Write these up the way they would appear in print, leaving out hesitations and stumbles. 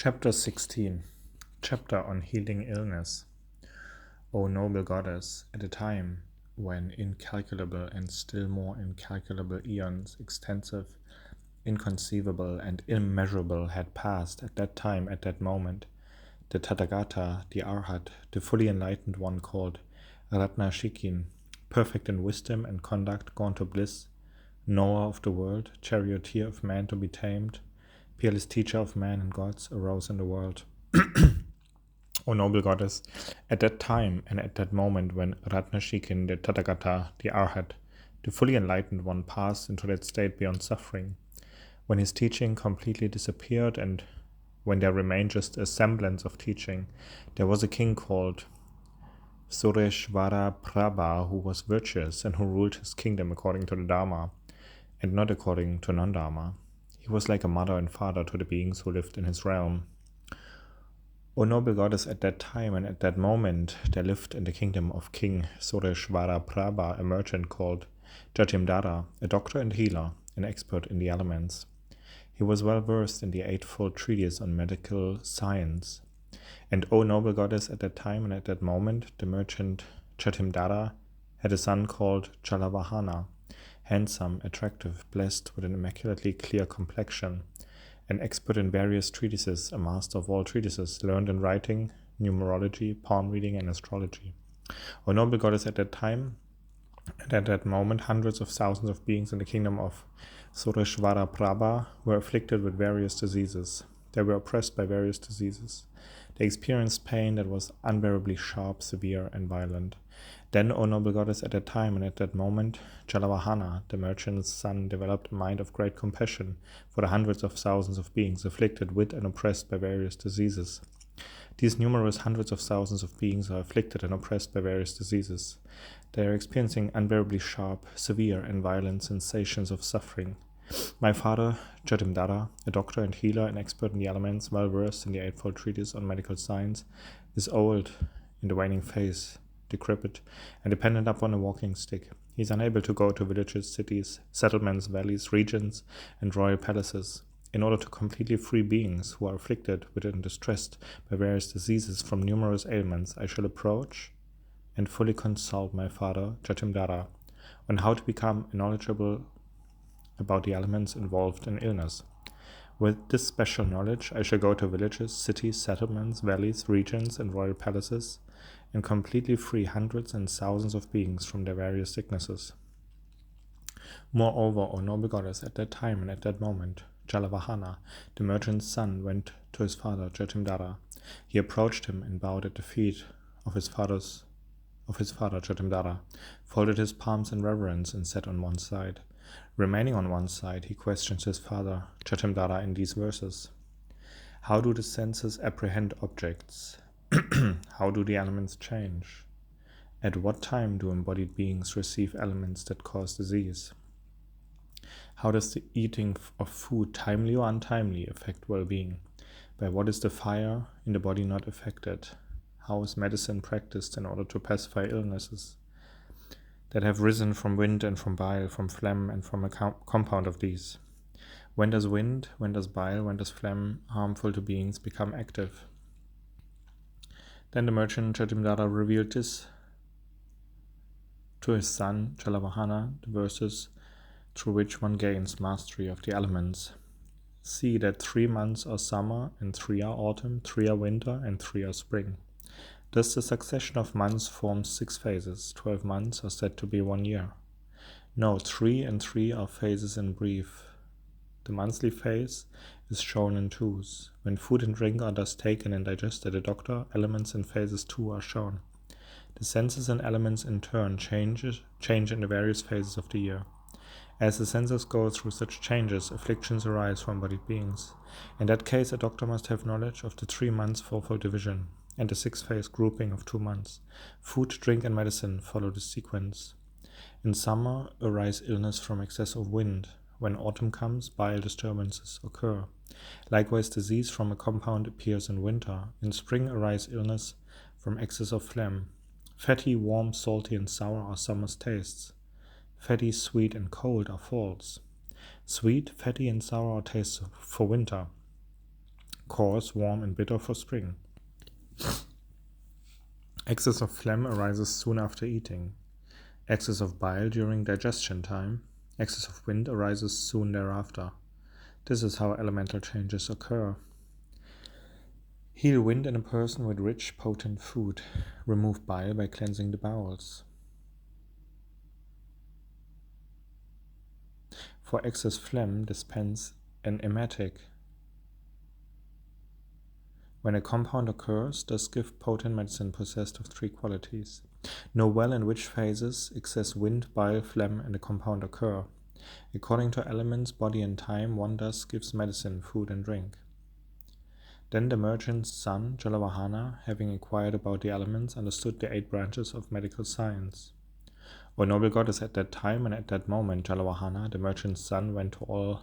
Chapter 16. Chapter on Healing Illness. O noble goddess, at a time when incalculable and still more incalculable eons, extensive, inconceivable, and immeasurable had passed, at that time, at that moment, the Tathagata, the Arhat, the fully enlightened one called Ratnashikin, perfect in wisdom and conduct, gone to bliss, knower of the world, charioteer of man to be tamed, peerless teacher of man and gods, arose in the world. O noble goddess, at that time and at that moment when Ratnashikin, the Tathagata, the Arhat, the fully enlightened one, passed into that state beyond suffering, when his teaching completely disappeared and when there remained just a semblance of teaching, there was a king called Sureshvara Prabha who was virtuous and who ruled his kingdom according to the Dharma and not according to non-Dharma. He was like a mother and father to the beings who lived in his realm. O noble goddess, at that time and at that moment there lived in the kingdom of King Sureshvara Prabha a merchant called Jatimdara, a doctor and healer, an expert in the elements. He was well versed in the eightfold treatise on medical science. And O noble goddess, at that time and at that moment the merchant Jatimdara had a son called Jalavahana, handsome, attractive, blessed with an immaculately clear complexion, an expert in various treatises, a master of all treatises, learned in writing, numerology, palm reading, and astrology. O noble goddess, at that time and at that moment, hundreds of thousands of beings in the kingdom of Sureshvara Prabha were afflicted with various diseases. They were oppressed by various diseases. They experienced pain that was unbearably sharp, severe, and violent. Then, O noble goddess, at that time and at that moment, Jalavahana, the merchant's son, developed a mind of great compassion for the hundreds of thousands of beings afflicted with and oppressed by various diseases. These numerous hundreds of thousands of beings are afflicted and oppressed by various diseases. They are experiencing unbearably sharp, severe, and violent sensations of suffering. My father, Jatimdara, a doctor and healer and expert in the elements, well versed in the eightfold treatise on medical science, is old, in the waning phase, decrepit, and dependent upon a walking stick. He is unable to go to villages, cities, settlements, valleys, regions, and royal palaces. In order to completely free beings who are afflicted with and distressed by various diseases from numerous ailments, I shall approach and fully consult my father, Jatimdara, on how to become knowledgeable about the elements involved in illness. With this special knowledge, I shall go to villages, cities, settlements, valleys, regions, and royal palaces, and completely free hundreds and thousands of beings from their various sicknesses. Moreover, O noble goddess, at that time and at that moment, Jalavahana, the merchant's son, went to his father, Jatimdara. He approached him and bowed at the feet of his father, Jatimdara, folded his palms in reverence, and sat on one side. Remaining on one side, he questions his father, Jatimdara, in these verses. How do the senses apprehend objects? How do the elements change? At what time do embodied beings receive elements that cause disease? How does the eating of food, timely or untimely, affect well-being? By what is the fire in the body not affected? How is medicine practiced in order to pacify illnesses that have risen from wind and from bile, from phlegm and from a compound of these? When does wind, when does bile, when does phlegm, harmful to beings, become active? Then the merchant Jatimdara revealed this to his son Jalavahana, the verses through which one gains mastery of the elements. See that 3 months are summer, and 3 are autumn, 3 are winter, and 3 are spring. Thus the succession of months forms 6 phases. 12 months are said to be 1 year. No, 3 and 3 are phases in brief. The monthly phase is shown in 2s. When food and drink are thus taken and digested, the doctor, elements in phases 2 are shown. The senses and elements in turn change in the various phases of the year. As the senses go through such changes, afflictions arise for embodied beings. In that case, a doctor must have knowledge of the 3 months fourfold division and the 6-phase grouping of 2 months. Food, drink, and medicine follow this sequence. In summer arise illness from excess of wind. When autumn comes, bile disturbances occur. Likewise, disease from a compound appears in winter. In spring arise illness from excess of phlegm. Fatty, warm, salty, and sour are summer's tastes. Fatty, sweet, and cold are fall's. Sweet, fatty, and sour are tastes for winter. coarse, warm, and bitter for spring. Excess of phlegm arises soon after eating. Excess of bile during digestion time. Excess of wind arises soon thereafter. This is how elemental changes occur. Heal wind in a person with rich, potent food. Remove bile by cleansing the bowels. For excess phlegm, dispense an emetic. When a compound occurs, thus give potent medicine possessed of three qualities. Know well in which phases excess wind, bile, phlegm, and a compound occur. According to elements, body, and time, one thus gives medicine, food, and drink. Then the merchant's son, Jalavahana, having inquired about the elements, understood the 8 branches of medical science. O noble goddess, at that time and at that moment, Jalavahana, the merchant's son, went to all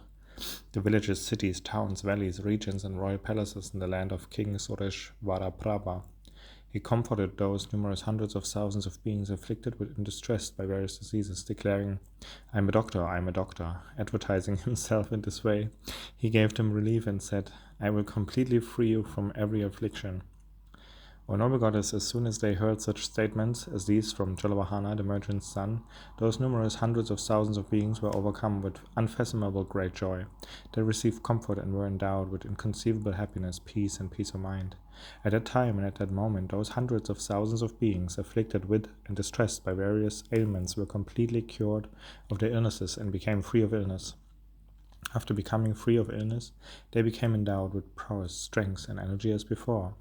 the villages, cities, towns, valleys, regions, and royal palaces in the land of King Sureshvaraprabha. He comforted those numerous hundreds of thousands of beings afflicted with and distressed by various diseases, declaring, "I am a doctor, I am a doctor." Advertising himself in this way, he gave them relief and said, "I will completely free you from every affliction." O noble goddess, as soon as they heard such statements as these from Jalavahana, the merchant's son, those numerous hundreds of thousands of beings were overcome with unfathomable great joy. They received comfort and were endowed with inconceivable happiness, peace, and peace of mind. At that time and at that moment, those hundreds of thousands of beings afflicted with and distressed by various ailments were completely cured of their illnesses and became free of illness. After becoming free of illness, they became endowed with prowess, strength, and energy as before.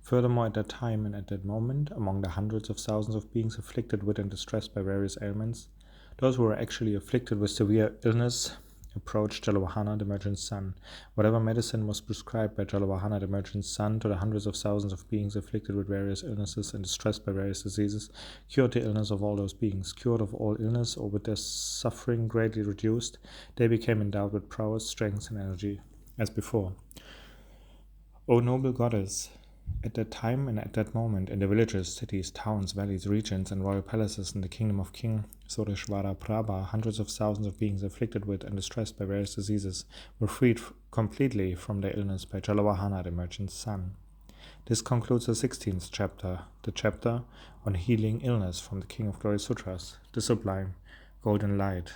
Furthermore, at that time and at that moment, among the hundreds of thousands of beings afflicted with and distressed by various ailments, those who were actually afflicted with severe illness approached Jalavahana, the merchant's son. Whatever medicine was prescribed by Jalavahana, the merchant's son, to the hundreds of thousands of beings afflicted with various illnesses and distressed by various diseases, cured the illness of all those beings. Cured of all illness, or with their suffering greatly reduced, they became endowed with prowess, strength, and energy, as before. O noble goddess, at that time and at that moment, in the villages, cities, towns, valleys, regions, and royal palaces in the kingdom of King Sureshvaraprabha, hundreds of thousands of beings afflicted with and distressed by various diseases were freed completely from their illness by Jalavahana, the merchant's son. This concludes the 16th chapter, the chapter on healing illness from the King of Glory Sutras, the sublime golden light.